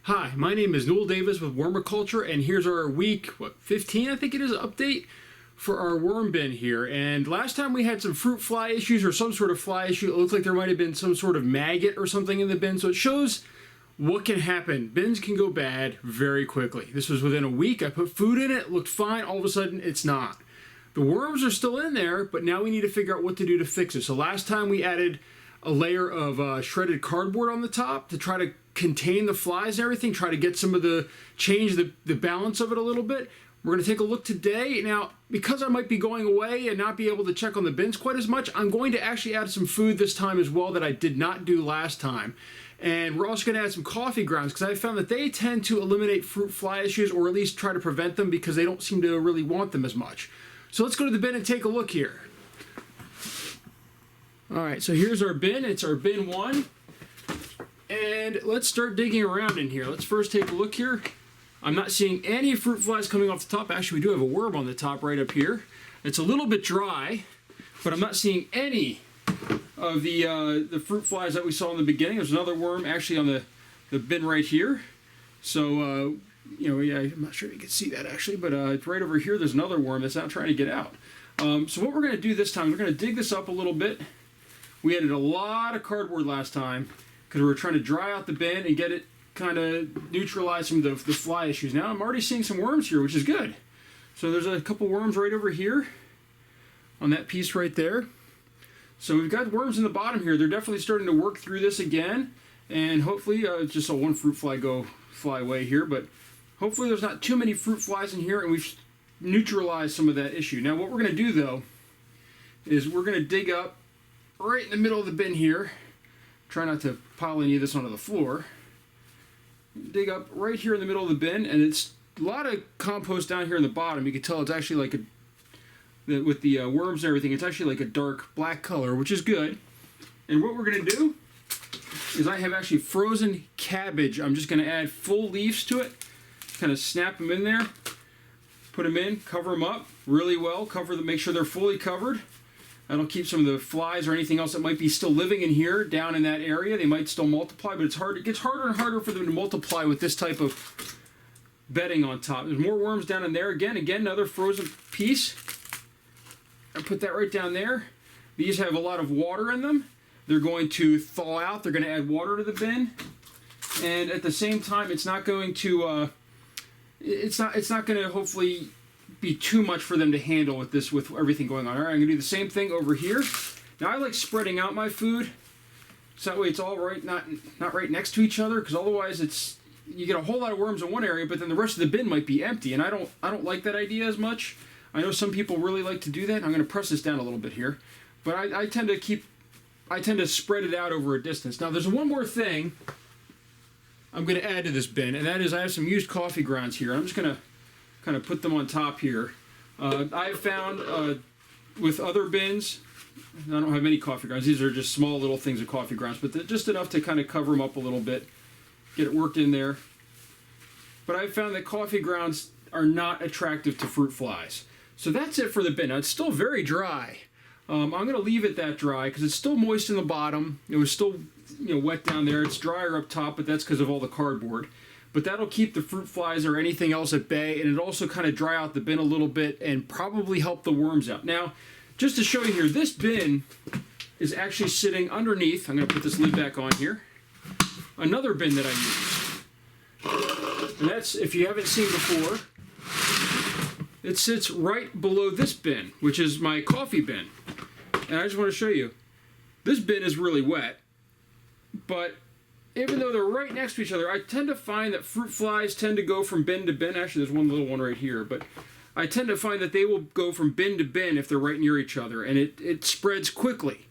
Hi, my name is Newell Davis with Wormiculture, and here's our week, 15 I think it is, update for our worm bin here. And last time we had some fruit fly issues or some sort of fly issue. It looked like there might have been some sort of maggot or something in the bin, so it shows what can happen. Bins can go bad very quickly. This was within a week. I put food in it, looked fine, all of a sudden it's not. The worms are still in there, but now we need to figure out what to do to fix it. So last time we added a layer of shredded cardboard on the top to try to contain the flies and everything, try to get some of change the balance of it a little bit. We're going to take a look today. Now, because I might be going away and not be able to check on the bins quite as much, I'm going to actually add some food this time as well that I did not do last time. And we're also going to add some coffee grounds because I found that they tend to eliminate fruit fly issues, or at least try to prevent them, because they don't seem to really want them as much. So let's go to the bin and take a look here. All right, so here's our bin. It's our bin 1. And let's start digging around in here. Let's first take a look here. I'm not seeing any fruit flies coming off the top. Actually, we do have a worm on the top right up here. It's a little bit dry, but I'm not seeing any of the fruit flies that we saw in the beginning. There's another worm actually on the bin right here. So, yeah, I'm not sure if you can see that actually, but it's right over here. There's another worm that's not trying to get out. So what we're going to do this time, we're going to dig this up a little bit. We added a lot of cardboard last time because we were trying to dry out the bin and get it kind of neutralize some of the fly issues. Now I'm already seeing some worms here, which is good. So there's a couple worms right over here on that piece right there. So we've got worms in the bottom here. They're definitely starting to work through this again, and hopefully just saw one fruit fly fly away here, but hopefully there's not too many fruit flies in here and we've neutralized some of that issue. Now what we're going to do though is we're going to dig up right in the middle of the bin here. Try not to pile any of this onto the floor. Dig up right here in the middle of the bin, and it's a lot of compost down here in the bottom. You can tell it's actually like with the worms and everything, it's actually like a dark black color, which is good. And what we're going to do is I have actually frozen cabbage. I'm just going to add full leaves to it, kind of snap them in there, put them in, cover them up really well, make sure they're fully covered. That'll keep some of the flies or anything else that might be still living in here down in that area. They might still multiply, but it gets harder and harder for them to multiply with this type of bedding on top. There's more worms down in there. Again, another frozen piece. I put that right down there. These have a lot of water in them. They're going to thaw out. They're going to add water to the bin, and at the same time, it's not going to hopefully be too much for them to handle with everything going on. All right, I'm gonna do the same thing over here. Now I like spreading out my food so that way it's all right, not right next to each other, because otherwise you get a whole lot of worms in one area, but then the rest of the bin might be empty, and I don't like that idea as much. I know some people really like to do that. I'm gonna press this down a little bit here, but I tend to spread it out over a distance. Now there's one more thing I'm gonna add to this bin, and that is I have some used coffee grounds here. I'm just gonna kind of put them on top here. I've found with other bins, I don't have many coffee grounds. These are just small little things of coffee grounds, but just enough to kind of cover them up a little bit, get it worked in there. But I've found that coffee grounds are not attractive to fruit flies. So that's it for the bin. Now, it's still very dry. I'm going to leave it that dry because it's still moist in the bottom. It was still wet down there. It's drier up top, but that's because of all the cardboard. But that'll keep the fruit flies or anything else at bay, and it'll also kind of dry out the bin a little bit and probably help the worms out. Now, just to show you here, this bin is actually sitting underneath. I'm going to put this lid back on here. Another bin that I use. And that's, if you haven't seen before, it sits right below this bin, which is my coffee bin. And I just want to show you, this bin is really wet, but even though they're right next to each other, I tend to find that fruit flies tend to go from bin to bin. Actually, there's one little one right here, but I tend to find that they will go from bin to bin if they're right near each other, and it spreads quickly.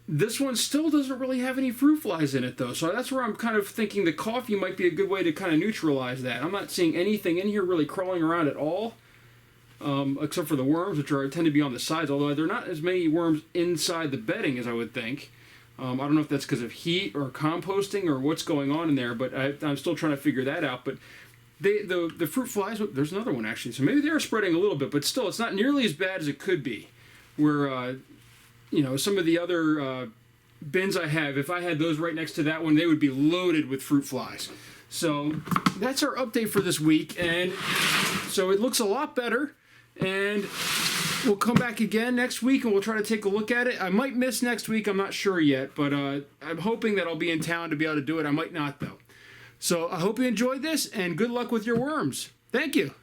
This one still doesn't really have any fruit flies in it, though, so that's where I'm kind of thinking the coffee might be a good way to kind of neutralize that. I'm not seeing anything in here really crawling around at all, except for the worms, which tend to be on the sides, although there are not as many worms inside the bedding as I would think. I don't know if that's because of heat or composting or what's going on in there, but I'm still trying to figure that out. But the fruit flies, there's another one actually, so maybe they are spreading a little bit, but still, it's not nearly as bad as it could be. Where, some of the other bins I have, if I had those right next to that one, they would be loaded with fruit flies. So that's our update for this week, and so it looks a lot better, and we'll come back again next week and we'll try to take a look at it. I might miss next week, I'm not sure yet, but I'm hoping that I'll be in town to be able to do it. I might not though. So I hope you enjoyed this, and good luck with your worms. Thank you.